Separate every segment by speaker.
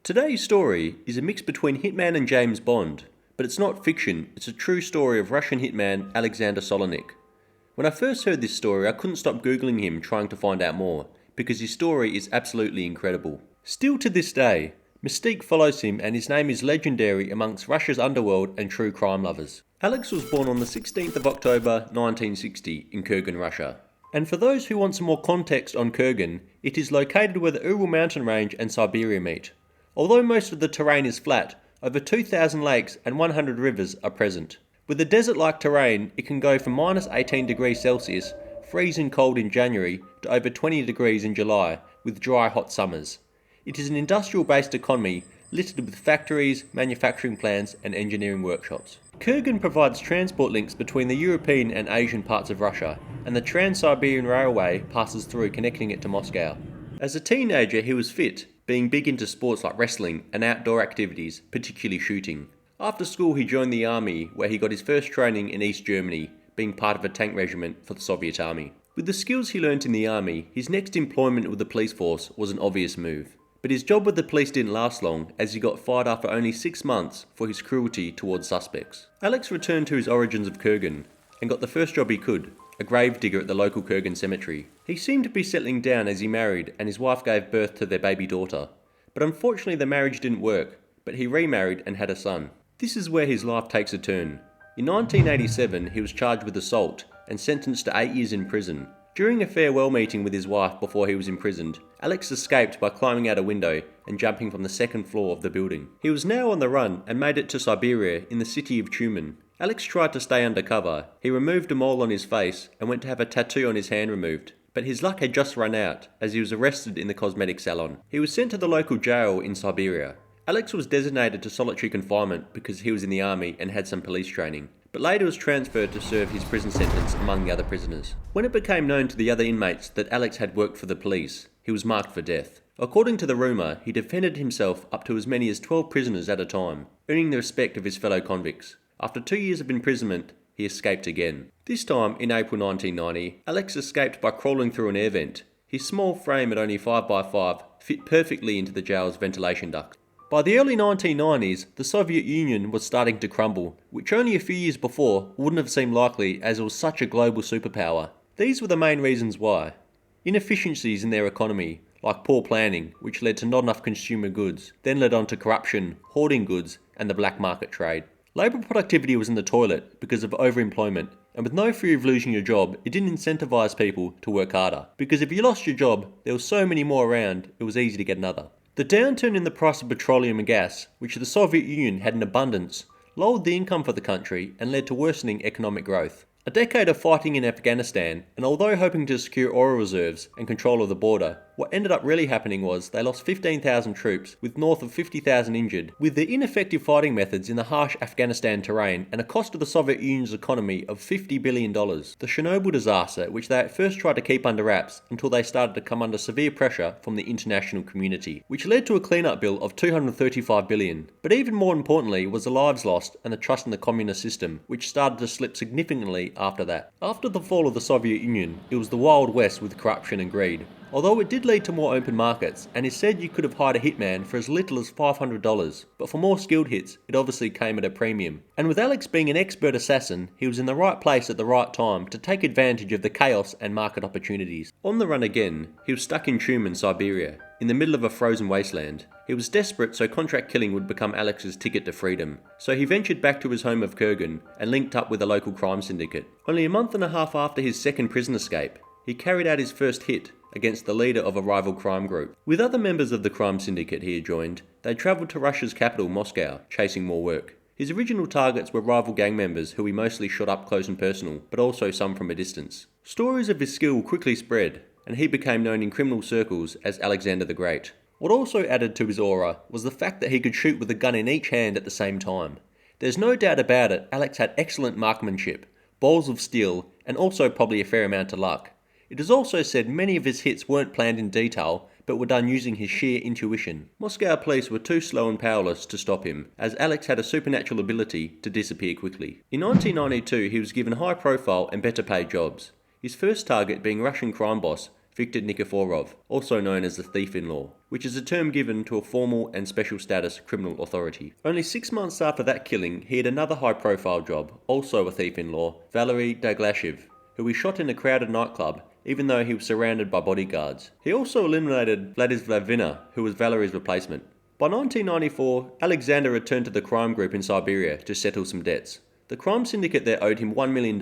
Speaker 1: Today's story is a mix between Hitman and James Bond, but it's not fiction, it's a true story of Russian hitman Alexander Solonik. When I first heard this story, I couldn't stop googling him trying to find out more, because his story is absolutely incredible. Still to this day, mystique follows him and his name is legendary amongst Russia's underworld and true crime lovers. Alex was born on the 16th of October 1960 in Kurgan, Russia. And for those who want some more context on Kurgan, it is located where the Ural mountain range and Siberia meet. Although most of the terrain is flat, over 2,000 lakes and 100 rivers are present. With a desert-like terrain, it can go from minus 18 degrees Celsius, freezing cold in January, to over 20 degrees in July, with dry hot summers. It is an industrial-based economy littered with factories, manufacturing plants and engineering workshops. Kurgan provides transport links between the European and Asian parts of Russia, and the Trans-Siberian Railway passes through, connecting it to Moscow. As a teenager, he was fit, being big into sports like wrestling and outdoor activities, particularly shooting. After school, he joined the army, where he got his first training in East Germany, being part of a tank regiment for the Soviet army. With the skills he learnt in the army, his next employment with the police force was an obvious move. But his job with the police didn't last long, as he got fired after only 6 months for his cruelty towards suspects. Alex returned to his origins of Kurgan, and got the first job he could, a grave digger at the local Kurgan cemetery. He seemed to be settling down as he married, and his wife gave birth to their baby daughter. But unfortunately the marriage didn't work, but he remarried and had a son. This is where his life takes a turn. In 1987 he was charged with assault and sentenced to 8 years in prison. During a farewell meeting with his wife before he was imprisoned, Alex escaped by climbing out a window and jumping from the second floor of the building. He was now on the run and made it to Siberia in the city of Tyumen. Alex tried to stay undercover. He removed a mole on his face and went to have a tattoo on his hand removed. But his luck had just run out, as he was arrested in the cosmetic salon. He was sent to the local jail in Siberia. Alex was designated to solitary confinement because he was in the army and had some police training, but later was transferred to serve his prison sentence among the other prisoners. When it became known to the other inmates that Alex had worked for the police, he was marked for death. According to the rumour, he defended himself up to as many as 12 prisoners at a time, earning the respect of his fellow convicts. After 2 years of imprisonment, he escaped again. This time, in April 1990, Alex escaped by crawling through an air vent. His small frame at only 5x5 fit perfectly into the jail's ventilation duct. By the early 1990s, the Soviet Union was starting to crumble, which only a few years before wouldn't have seemed likely as it was such a global superpower. These were the main reasons why. Inefficiencies in their economy, like poor planning, which led to not enough consumer goods, then led on to corruption, hoarding goods, and the black market trade. Labour productivity was in the toilet because of overemployment, and with no fear of losing your job, it didn't incentivise people to work harder, because if you lost your job, there were so many more around, it was easy to get another. The downturn in the price of petroleum and gas, which the Soviet Union had in abundance, lowered the income for the country and led to worsening economic growth. A decade of fighting in Afghanistan, and although hoping to secure oil reserves and control of the border, what ended up really happening was they lost 15,000 troops, with north of 50,000 injured. With the ineffective fighting methods in the harsh Afghanistan terrain and a cost to the Soviet Union's economy of $50 billion, the Chernobyl disaster, which they at first tried to keep under wraps until they started to come under severe pressure from the international community, which led to a cleanup bill of $235 billion. But even more importantly was the lives lost and the trust in the communist system, which started to slip significantly after that. After the fall of the Soviet Union, it was the Wild West with corruption and greed. Although it did lead to more open markets, and it said you could have hired a hitman for as little as $500, but for more skilled hits, it obviously came at a premium. And with Alex being an expert assassin, he was in the right place at the right time to take advantage of the chaos and market opportunities. On the run again, he was stuck in Tyumen, Siberia, in the middle of a frozen wasteland. He was desperate, so contract killing would become Alex's ticket to freedom. So he ventured back to his home of Kurgan and linked up with a local crime syndicate. Only a month and a half after his second prison escape, he carried out his first hit against the leader of a rival crime group. With other members of the crime syndicate he had joined, they travelled to Russia's capital, Moscow, chasing more work. His original targets were rival gang members who he mostly shot up close and personal, but also some from a distance. Stories of his skill quickly spread, and he became known in criminal circles as Alexander the Great. What also added to his aura was the fact that he could shoot with a gun in each hand at the same time. There's no doubt about it, Alex had excellent marksmanship, balls of steel, and also probably a fair amount of luck. It is also said many of his hits weren't planned in detail, but were done using his sheer intuition. Moscow police were too slow and powerless to stop him, as Alex had a supernatural ability to disappear quickly. In 1992, he was given high-profile and better-paid jobs, his first target being Russian crime boss Viktor Nikiforov, also known as the thief-in-law, which is a term given to a formal and special status criminal authority. Only 6 months after that killing, he had another high-profile job, also a thief-in-law, Valery Daglashev, who he shot in a crowded nightclub, even though he was surrounded by bodyguards. He also eliminated Vladislav Vina, who was Valery's replacement. By 1994, Alexander returned to the crime group in Siberia to settle some debts. The crime syndicate there owed him $1 million.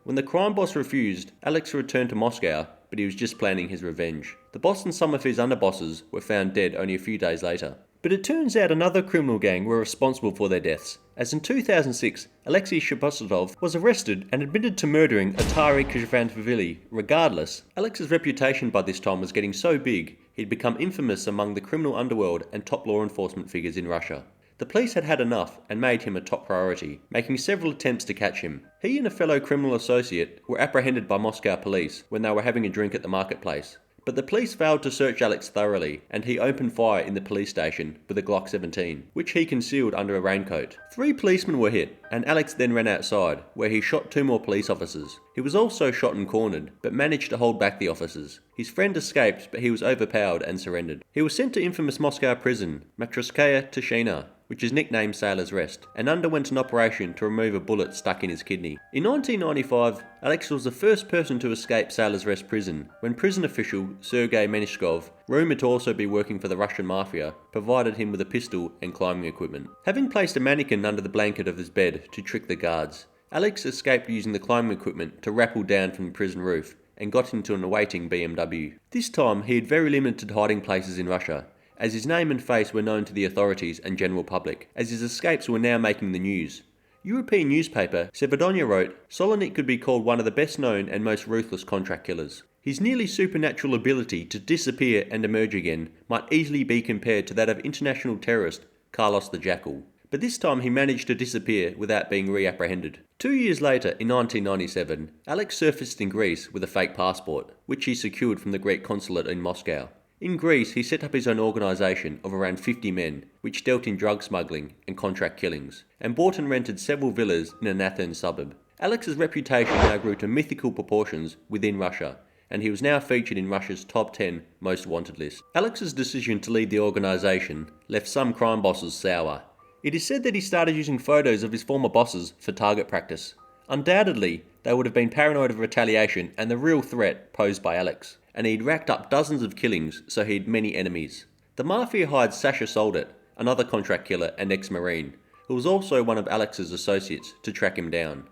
Speaker 1: When the crime boss refused, Alex returned to Moscow, but he was just planning his revenge. The boss and some of his underbosses were found dead only a few days later. But it turns out another criminal gang were responsible for their deaths, as in 2006, Alexei Shepostov was arrested and admitted to murdering Atari Kazhvantvili. Regardless, Alex's reputation by this time was getting so big, he'd become infamous among the criminal underworld and top law enforcement figures in Russia. The police had had enough and made him a top priority, making several attempts to catch him. He and a fellow criminal associate were apprehended by Moscow police when they were having a drink at the marketplace. But the police failed to search Alex thoroughly, and he opened fire in the police station with a Glock 17, which he concealed under a raincoat. 3 policemen were hit, and Alex then ran outside, where he shot 2 more police officers. He was also shot and cornered, but managed to hold back the officers. His friend escaped, but he was overpowered and surrendered. He was sent to infamous Moscow prison, Matryoshkaya Tishina, which is nicknamed Sailor's Rest, and underwent an operation to remove a bullet stuck in his kidney. In 1995, Alex was the first person to escape Sailor's Rest prison, when prison official Sergei Menishkov, rumoured to also be working for the Russian mafia, provided him with a pistol and climbing equipment. Having placed a mannequin under the blanket of his bed to trick the guards, Alex escaped using the climbing equipment to rappel down from the prison roof, and got into an awaiting BMW. This time, he had very limited hiding places in Russia, as his name and face were known to the authorities and general public, as his escapes were now making the news. European newspaper Sevedonia wrote, Solonik could be called one of the best known and most ruthless contract killers. His nearly supernatural ability to disappear and emerge again might easily be compared to that of international terrorist Carlos the Jackal. But this time he managed to disappear without being reapprehended. 2 years later, in 1997, Alex surfaced in Greece with a fake passport, which he secured from the Greek consulate in Moscow. In Greece, he set up his own organisation of around 50 men, which dealt in drug smuggling and contract killings, and bought and rented several villas in an Athens suburb. Alex's reputation now grew to mythical proportions within Russia, and he was now featured in Russia's top 10 most wanted list. Alex's decision to lead the organisation left some crime bosses sour. It is said that he started using photos of his former bosses for target practice. Undoubtedly, they would have been paranoid of retaliation and the real threat posed by Alex, and he'd racked up dozens of killings, so he had many enemies. The mafia hired Sasha Soldat, another contract killer and ex-marine, who was also one of Alex's associates, to track him down.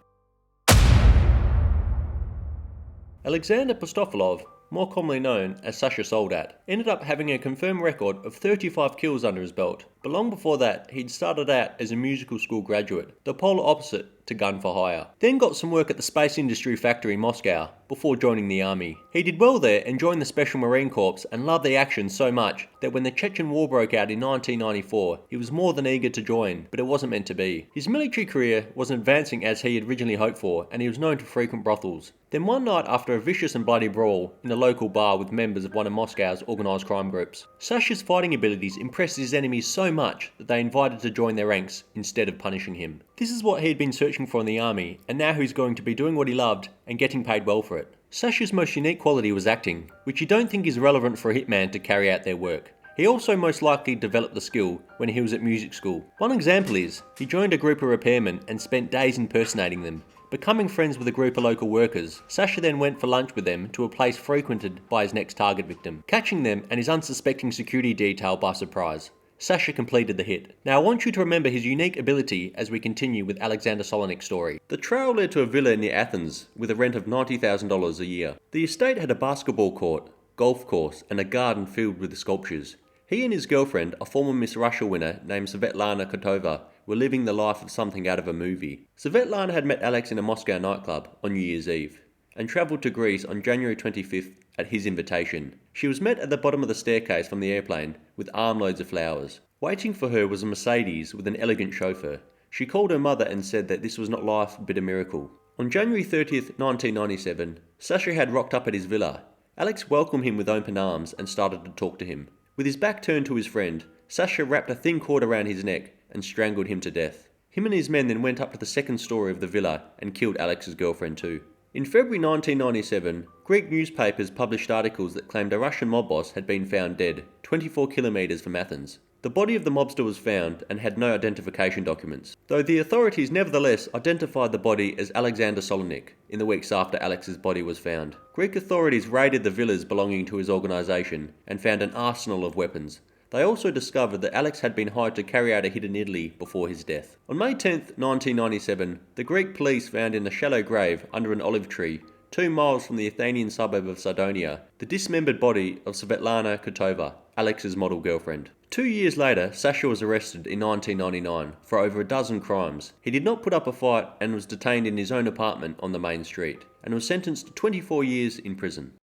Speaker 1: Alexander Postofilov, more commonly known as Sasha Soldat, ended up having a confirmed record of 35 kills under his belt, but long before that he'd started out as a musical school graduate, the polar opposite to gun for hire. Then got some work at the space industry factory in Moscow, before joining the army. He did well there and joined the Special Marine Corps and loved the action so much that when the Chechen War broke out in 1994, he was more than eager to join, but it wasn't meant to be. His military career wasn't advancing as he had originally hoped for, and he was known for frequent brothels. Then one night after a vicious and bloody brawl in a local bar with members of one of Moscow's organised crime groups, Sasha's fighting abilities impressed his enemies so much that they invited to join their ranks instead of punishing him. This is what he had been searching for in the army, and now he's going to be doing what he loved and getting paid well for it. Sasha's most unique quality was acting, which you don't think is relevant for a hitman to carry out their work. He also most likely developed the skill when he was at music school. One example is, he joined a group of repairmen and spent days impersonating them. Becoming friends with a group of local workers, Sasha then went for lunch with them to a place frequented by his next target victim, catching them and his unsuspecting security detail by surprise. Sasha completed the hit. Now I want you to remember his unique ability as we continue with Alexander Solonik's story. The trail led to a villa near Athens with a rent of $90,000 a year. The estate had a basketball court, golf course and a garden filled with sculptures. He and his girlfriend, a former Miss Russia winner named Svetlana Kotova, were living the life of something out of a movie. Svetlana had met Alex in a Moscow nightclub on New Year's Eve and travelled to Greece on January 25th at his invitation. She was met at the bottom of the staircase from the airplane with armloads of flowers. Waiting for her was a Mercedes with an elegant chauffeur. She called her mother and said that this was not life but a miracle. On January 30th, 1997, Sasha had rocked up at his villa. Alex welcomed him with open arms and started to talk to him. With his back turned to his friend, Sasha wrapped a thin cord around his neck and strangled him to death. Him and his men then went up to the second story of the villa and killed Alex's girlfriend too. In February 1997, Greek newspapers published articles that claimed a Russian mob boss had been found dead, 24 kilometres from Athens. The body of the mobster was found and had no identification documents, though the authorities nevertheless identified the body as Alexander Solonik in the weeks after Alex's body was found. Greek authorities raided the villas belonging to his organisation and found an arsenal of weapons. They also discovered that Alex had been hired to carry out a hit in Italy before his death. On May 10, 1997, the Greek police found in a shallow grave under an olive tree, 2 miles from the Athenian suburb of Sardonia, the dismembered body of Svetlana Kotova, Alex's model girlfriend. 2 years later, Sasha was arrested in 1999 for over a dozen crimes. He did not put up a fight and was detained in his own apartment on the main street, and was sentenced to 24 years in prison.